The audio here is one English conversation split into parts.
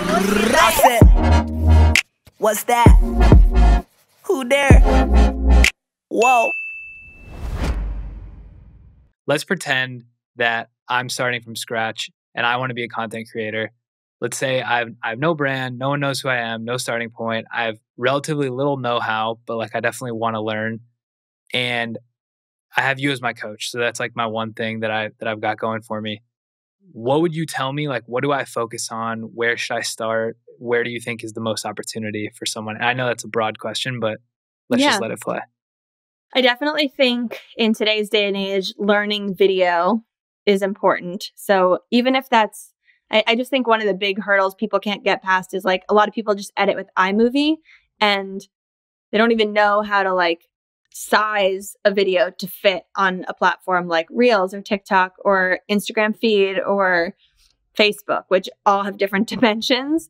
I said, what's that? Who there? Whoa. Let's pretend that I'm starting from scratch and I want to be a content creator. Let's say I have no brand, no one knows who I am, no starting point. I have relatively little know-how, but like I definitely want to learn. And I have you as my coach. So that's like my one thing that I've got going for me. What would you tell me? Like, what do I focus on? Where should I start? Where do you think is the most opportunity for someone? And I know that's a broad question, but let's just let it fly. I definitely think in today's day and age, learning video is important. So even if that's, I just think one of the big hurdles people can't get past is like a lot of people just edit with iMovie and they don't even know how to like size a video to fit on a platform like Reels or TikTok or Instagram feed or Facebook, which all have different dimensions.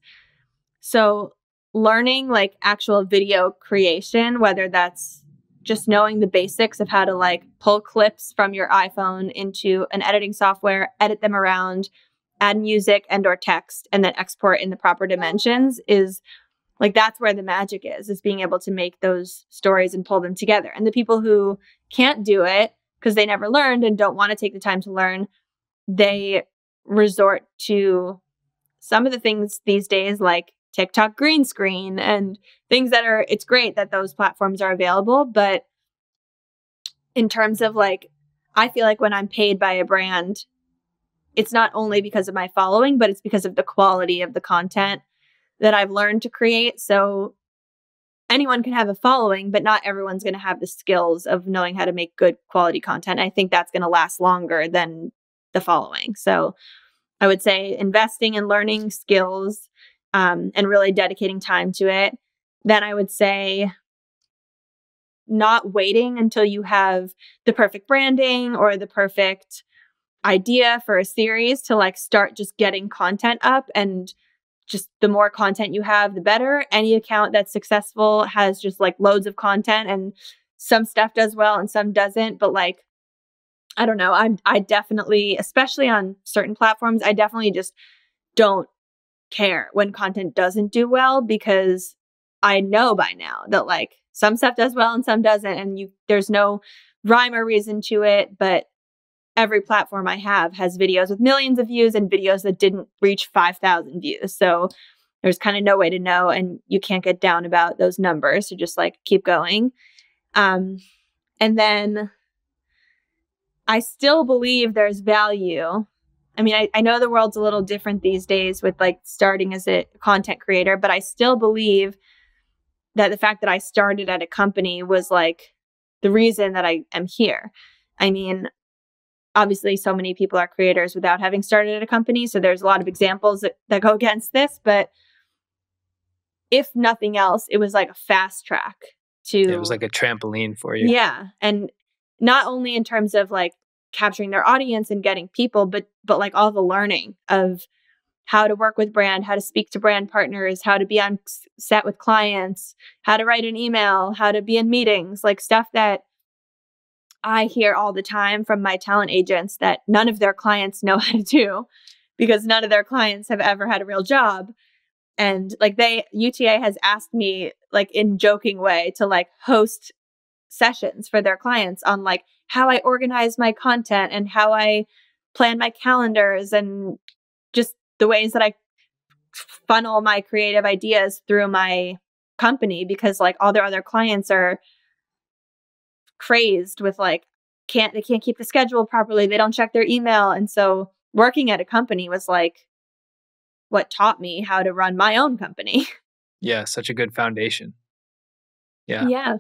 So learning like actual video creation, whether that's just knowing the basics of how to like pull clips from your iPhone into an editing software, edit them around, add music and or text, and then export in the proper dimensions is like, that's where the magic is being able to make those stories and pull them together. And the people who can't do it because they never learned and don't want to take the time to learn, they resort to some of the things these days like TikTok green screen and things that are, it's great that those platforms are available. But in terms of like, I feel like when I'm paid by a brand, it's not only because of my following, but it's because of the quality of the content that I've learned to create. So anyone can have a following, but not everyone's going to have the skills of knowing how to make good quality content. I think that's going to last longer than the following. So I would say investing in learning skills and really dedicating time to it. Then I would say not waiting until you have the perfect branding or the perfect idea for a series to like start just getting content up. And just the more content you have, the better. Any account that's successful has just like loads of content, and some stuff does well and some doesn't. But like, I don't know. I definitely, especially on certain platforms, I definitely just don't care when content doesn't do well, because I know by now that like some stuff does well and some doesn't, and there's no rhyme or reason to it. But every platform I have has videos with millions of views and videos that didn't reach 5,000 views. So there's kind of no way to know, and you can't get down about those numbers. So just like keep going. And then I still believe there's value. I mean, I know the world's a little different these days with like starting as a content creator, but I still believe that the fact that I started at a company was like the reason that I am here. I mean, obviously, so many people are creators without having started at a company. So there's a lot of examples that go against this. But if nothing else, it was like a fast track to... It was like a trampoline for you. Yeah. And not only in terms of like capturing their audience and getting people, but like all the learning of how to work with brand, how to speak to brand partners, how to be on set with clients, how to write an email, how to be in meetings, like stuff that I hear all the time from my talent agents that none of their clients know how to do, because none of their clients have ever had a real job. And like UTA has asked me like in joking way to like host sessions for their clients on like how I organize my content and how I plan my calendars and just the ways that I funnel my creative ideas through my company, because like all their other clients are crazed with like they can't keep the schedule properly, they don't check their email. And so working at a company was like what taught me how to run my own company. Yeah, such a good foundation. Yeah.